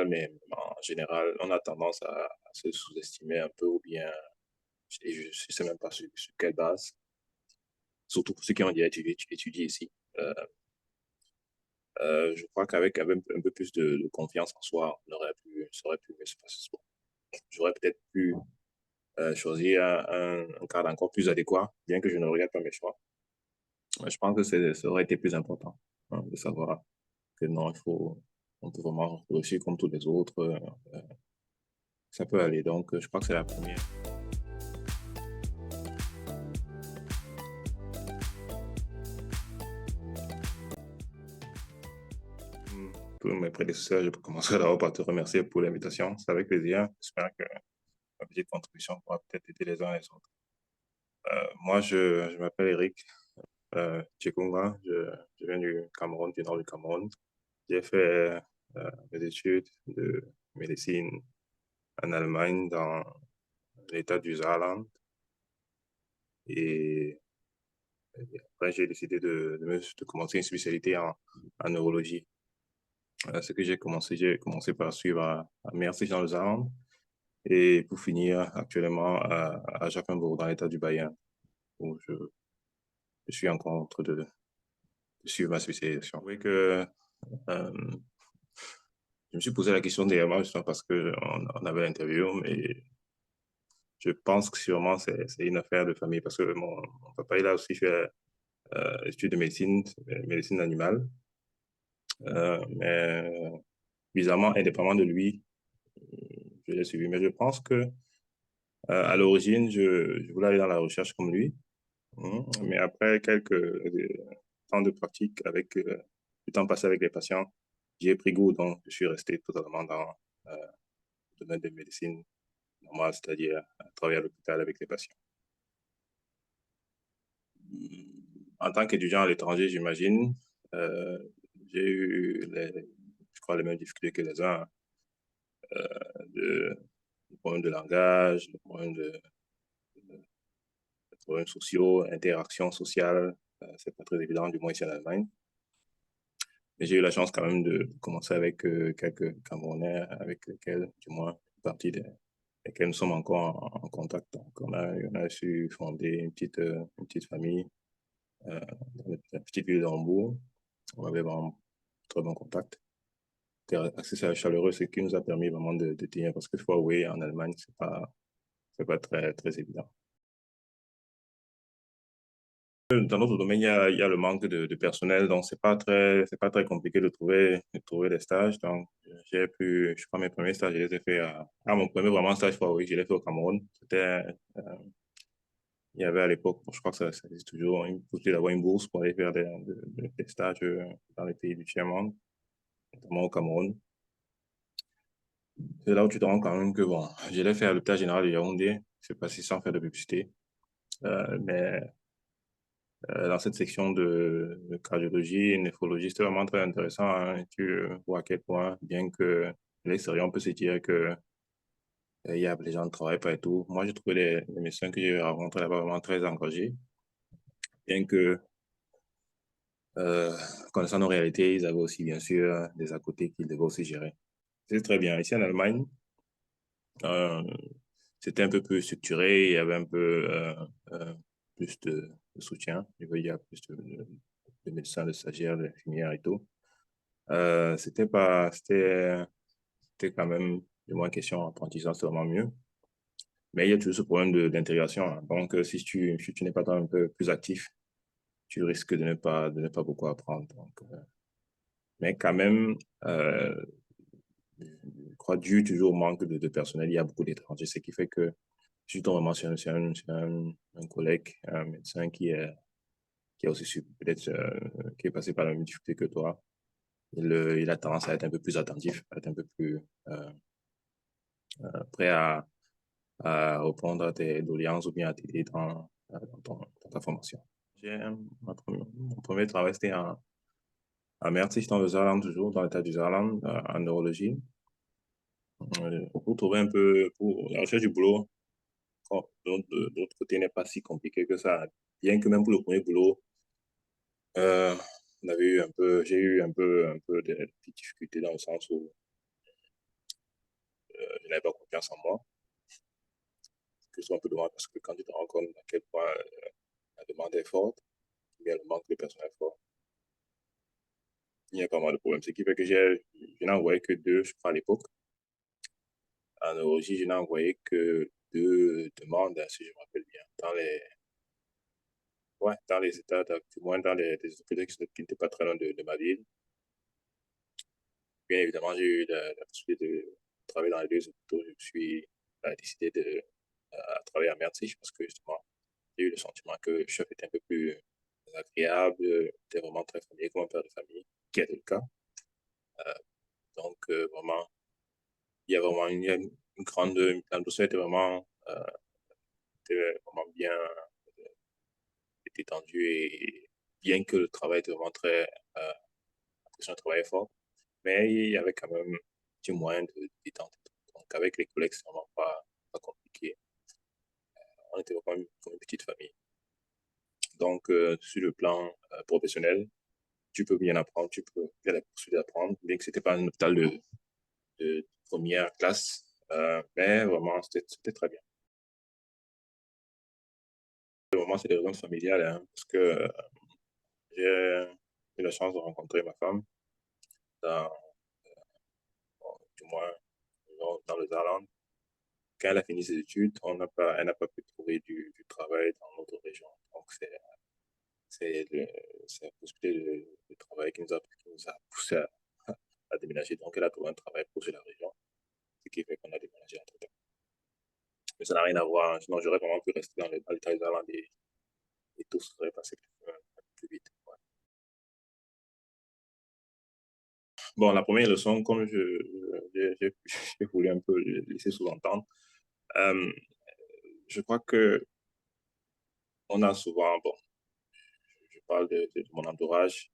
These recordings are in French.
Mais en général, on a tendance à se sous-estimer un peu ou bien, et je ne sais même pas sur quelle base, surtout pour ceux qui ont déjà étudié ici. Euh, je crois qu'avec un peu plus de confiance en soi, ça aurait pu mieux se passer. J'aurais peut-être pu choisir un cadre encore plus adéquat, bien que je ne regrette pas mes choix. Mais je pense que ça aurait été plus important, hein, de savoir que non, on peut vraiment réussir comme tous les autres. Ça peut aller. Donc, je crois que c'est la première. Pour mes prédécesseurs, je commencerai d'abord par te remercier pour l'invitation. C'est avec plaisir. J'espère que ma petite contribution pourra peut-être aider les uns et les autres. Moi, je m'appelle Eric Tchekunga. Je viens du Cameroun, du nord du Cameroun. J'ai fait mes études de médecine en Allemagne, dans l'état du Saarland. Et après, j'ai décidé de commencer une spécialité en neurologie. Ce que j'ai commencé par suivre à Merci dans le Saarland. Et pour finir, actuellement, à Jaffenbourg, dans l'état du Bayern, où je suis encore en train de suivre ma spécialisation. Oui, que euh, je me suis posé la question dernièrement, justement parce qu'on avait l'interview, mais je pense que sûrement c'est une affaire de famille, parce que mon papa, il a aussi fait études de médecine, médecine animale, mais bizarrement, indépendamment de lui, je l'ai suivi. Mais je pense que à l'origine, je voulais aller dans la recherche comme lui. Mais après quelques temps de pratique du temps passé avec les patients, j'ai pris goût, donc je suis resté totalement dans le domaine de médecine normale, c'est-à-dire à travailler à l'hôpital avec les patients. En tant qu'étudiant à l'étranger, j'imagine, euh, j'ai eu, je crois, les mêmes difficultés que les uns, des problèmes de langage, des problèmes sociaux, interaction sociale. C'est pas très évident, du moins ici en Allemagne. Mais j'ai eu la chance quand même de commencer avec quelques Camerounais avec lesquels, du moins, une partie desquels nous sommes encore en contact. Donc, on a su fonder une petite famille dans la petite ville de Hambourg. On avait vraiment très bon contact. C'était assez chaleureux, ce qui nous a permis vraiment de tenir. Parce que, faut avouer, en Allemagne, c'est pas très, très évident. Dans notre domaine, il y a le manque de personnel, donc c'est pas très compliqué de trouver des stages. Donc, je crois, mes premiers stages, je les ai fait mon premier vraiment stage, oui, je l'ai fait au Cameroun. Euh, il y avait à l'époque, je crois que ça existe toujours, une possibilité d'avoir une bourse pour aller faire des stages dans les pays du tiers-monde, notamment au Cameroun. C'est là où tu te rends quand même que, bon, je l'ai fait à l'hôpital général de Yaoundé, c'est pas si sans faire de publicité, mais dans cette section de cardiologie et néphrologie. C'était vraiment très intéressant, hein. Tu vois à quel point, bien que de l'extérieur, on peut se dire que les gens ne travaillent pas et tout. Moi, j'ai trouvé les médecins que j'ai rencontrés là-bas vraiment très engagés, bien que, euh, connaissant nos réalités, ils avaient aussi, bien sûr, des à côté qu'ils devaient aussi gérer. C'est très bien. Ici en Allemagne, euh, c'était un peu plus structuré, il y avait un peu plus de soutien. Il y a plus de médecins, de stagiaires, d'infirmières et tout. C'était pas, c'était quand même, du moins, question apprentissage, c'est vraiment mieux. Mais il y a toujours ce problème d'intégration, hein. Donc, si tu n'es pas un peu plus actif, tu risques de ne pas beaucoup apprendre. Donc, mais quand même, je crois, dû toujours au manque de personnel, il y a beaucoup d'étrangers, ce qui fait que je tombe vraiment sur un collègue, un médecin qui a aussi peut-être, qui est passé par la même difficulté que toi. Il a tendance à être un peu plus attentif, à être un peu plus prêt à répondre à tes doléances ou bien à t'aider dans ta formation. Mon premier travail, c'était à Meertzig dans le Saarland, toujours dans l'état du Saarland, en neurologie. Pour trouver un peu, pour la recherche du boulot, de l'autre côté, n'est pas si compliqué que ça. Bien que même pour le premier boulot, on avait eu un peu, j'ai eu un peu de petites difficultés dans le sens où n'avais pas confiance en moi. Que c'est un peu dommage parce que quand tu te rends compte à quel point la demande est forte, ou bien le manque de personnel est fort, il y a pas mal de problèmes. Ce qui fait que je n'ai envoyé que deux, je crois, à l'époque. En neurologie, je n'ai envoyé que deux demandes, si je me rappelle bien, ouais, dans les États, du moins dans les hôpitaux qui n'étaient pas très loin de ma ville. Bien évidemment, j'ai eu la possibilité de travailler dans les deux hôpitaux. Je suis décidé de travailler à Merzig parce que justement, j'ai eu le sentiment que le chef était un peu plus agréable, était vraiment très familier comme un père de famille, qui est le cas. Euh, donc, vraiment, il y a vraiment une grande. L'atmosphère était vraiment bien détendue et bien que le travail était vraiment très. La pression de travail est forte, mais il y avait quand même du moyen de détente. Donc, avec les collègues, c'est vraiment pas compliqué. On était vraiment comme une petite famille. Donc, sur le plan professionnel, tu peux bien apprendre, tu peux bien la poursuite d'apprendre, bien que c'était pas un hôpital de première classe, mais vraiment, c'était très bien. Vraiment, c'est des raisons familiales, hein, parce que j'ai eu la chance de rencontrer ma femme dans, du moins, dans le Saarland. Quand elle a fini ses études, elle n'a pas pu trouver du travail dans notre région. Donc, c'est la possibilité de travail qui nous a poussé à déménager. Donc, elle a trouvé un travail pour la région, ce qui fait qu'on a déménagé entre temps. Mais ça n'a rien à voir. Sinon, j'aurais vraiment pu rester dans l'État d'Irlande et tout serait passé plus vite. Ouais. Bon, la première leçon, comme j'ai voulu un peu laisser sous-entendre, euh, je crois que on a souvent, bon, je parle de mon entourage,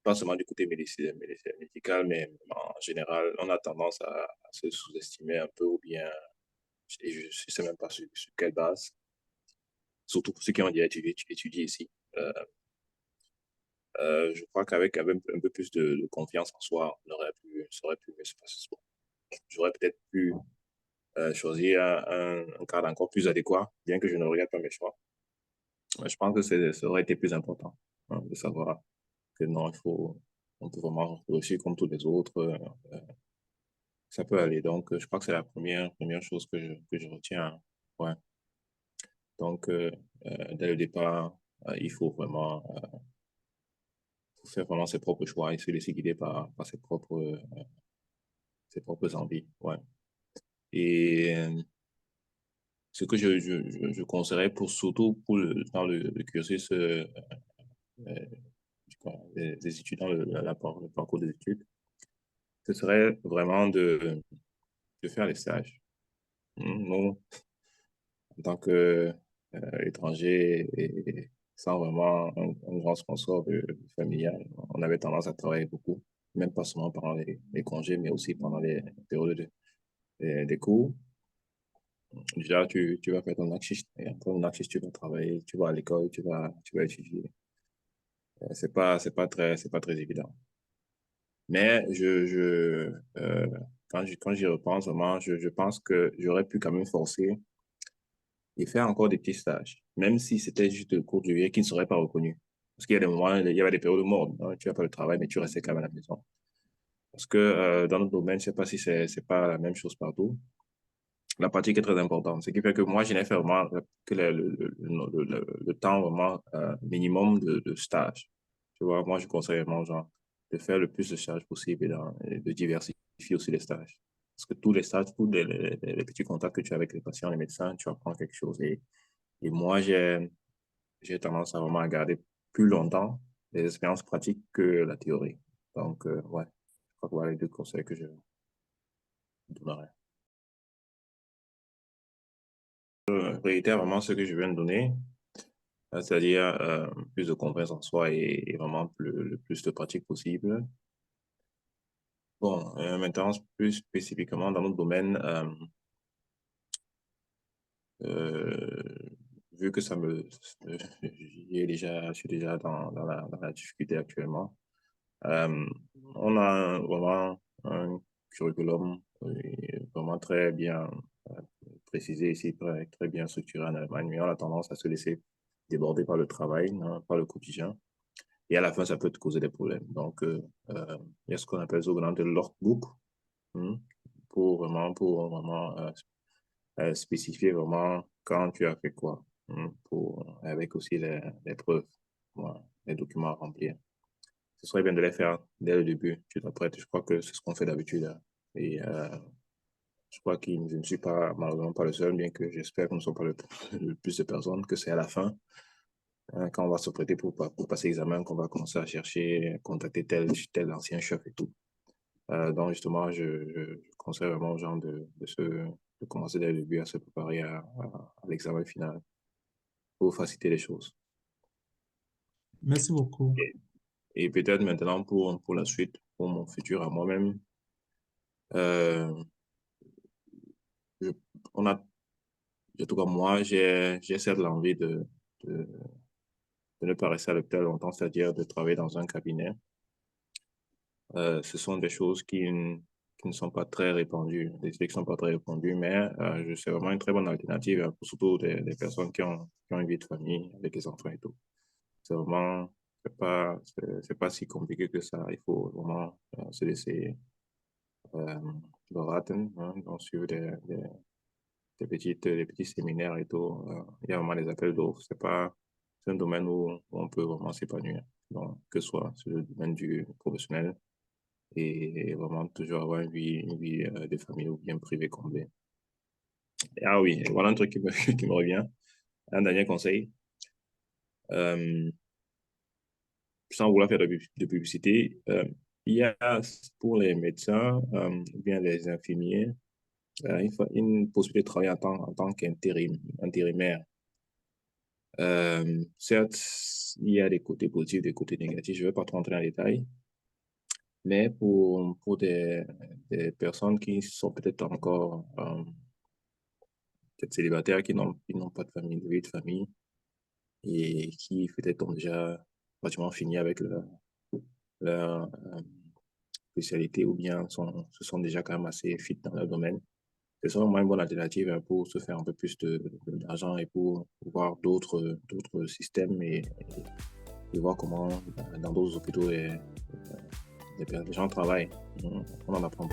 pas seulement du côté médical, mais en général, on a tendance à se sous-estimer un peu ou bien, et je ne sais même pas sur quelle base, surtout pour ceux qui ont déjà étudié ici. Euh, je crois qu'avec un peu plus de confiance en soi, ça aurait pu mieux se passer. J'aurais peut-être pu choisir un cadre encore plus adéquat, bien que je ne regrette pas mes choix. Mais je pense que ça aurait été plus important, hein, de savoir que non, on peut vraiment réussir comme tous les autres. Ça peut aller. Donc, je crois que c'est la première chose que je retiens, hein. Ouais. Donc, dès le départ, il faut vraiment faut faire vraiment ses propres choix et se laisser guider par ses propres envies. Ouais. Et ce que je conseillerais surtout dans le cursus euh, des étudiants, le parcours des études, ce serait vraiment de faire les stages. Nous, en tant que étranger et sans vraiment un grand sponsor familial, on avait tendance à travailler beaucoup, même pas seulement pendant les congés, mais aussi pendant les périodes des cours. Déjà, tu vas faire ton actif et après ton actif, tu vas travailler, tu vas à l'école, tu vas étudier. C'est pas très évident. Mais quand j'y repense vraiment, je pense que j'aurais pu quand même forcer et faire encore des petits stages, même si c'était juste le cours du vie qui ne serait pas reconnu. Parce qu'il y a des moments, il y avait des périodes mortes, hein, tu n'as pas le travail, mais tu restais quand même à la maison. Parce que dans notre domaine, je ne sais pas si c'est pas la même chose partout. La pratique est très importante. Ce qui fait que moi, je n'ai fait vraiment que le temps vraiment minimum de stage. Tu vois, moi, je conseille vraiment aux gens de faire le plus de stages possible et de diversifier aussi les stages. Parce que tous les stages, tous les petits contacts que tu as avec les patients, les médecins, tu apprends quelque chose. Et moi, j'ai tendance à vraiment garder plus longtemps les expériences pratiques que la théorie. Donc, ouais, je crois que voilà les deux conseils que je donnerais. Réitère vraiment ce que je viens de donner, c'est-à-dire plus de confiance en soi et vraiment le plus de pratique possible. Bon, maintenant, plus spécifiquement dans notre domaine, euh, vu que je suis déjà dans la difficulté actuellement, euh, on a vraiment curriculum est vraiment très bien précisé ici, très bien structuré en Allemagne, mais on a tendance à se laisser déborder par le travail, hein, par le quotidien. Et à la fin, ça peut te causer des problèmes. Donc, il y a ce qu'on appelle sogenannte Logbook, hein, pour vraiment spécifier vraiment quand tu as fait quoi, hein, avec aussi les preuves, voilà, les documents à remplir. Ce serait bien de les faire dès le début. Tu t'apprêtes. Je crois que c'est ce qu'on fait d'habitude, hein. Et je crois que je ne suis pas, malheureusement, pas le seul, bien que j'espère que nous ne sommes pas le plus de personnes, que c'est à la fin, hein, quand on va se prêter pour passer l'examen, qu'on va commencer à chercher, contacter tel ancien chef et tout. Donc, justement, je conseille vraiment aux gens de commencer dès le début à se préparer à l'examen final pour faciliter les choses. Merci beaucoup. Et peut-être maintenant pour la suite, pour mon futur à moi-même, euh, je, on a, en tout cas moi, j'ai cette envie de, de ne pas rester à l'hôpital longtemps, c'est-à-dire de travailler dans un cabinet. Ce sont des choses qui ne sont pas très répandues, des idées qui ne sont pas très répandues, mais c'est vraiment une très bonne alternative, hein, pour surtout des personnes qui ont une vie de famille avec des enfants et tout. C'est vraiment, c'est pas si compliqué que ça. Il faut vraiment se laisser euh, beraten, hein, donc suivre des petits séminaires et tout. Il y a vraiment des appels d'offres. C'est un domaine où on peut vraiment s'épanouir. Donc, que ce soit sur le domaine du professionnel et vraiment toujours avoir une vie de famille ou bien privée comblée. Ah oui, voilà un truc qui me revient. Un dernier conseil. Euh, Sans vouloir faire de publicité, il y a pour les médecins ou bien les infirmiers une possibilité de travailler en tant qu'intérimaire. Certes, il y a des côtés positifs, des côtés négatifs. Je ne vais pas trop entrer dans les détails, mais pour des personnes qui sont peut-être encore peut-être célibataires, qui n'ont pas de famille, de vie de famille, et qui peut-être ont déjà pratiquement fini avec leur spécialité ou bien se sont déjà quand même assez fit dans leur domaine. C'est vraiment une bonne alternative, hein, pour se faire un peu plus d'argent et pour voir d'autres systèmes et voir comment dans d'autres hôpitaux les gens travaillent. On en apprend.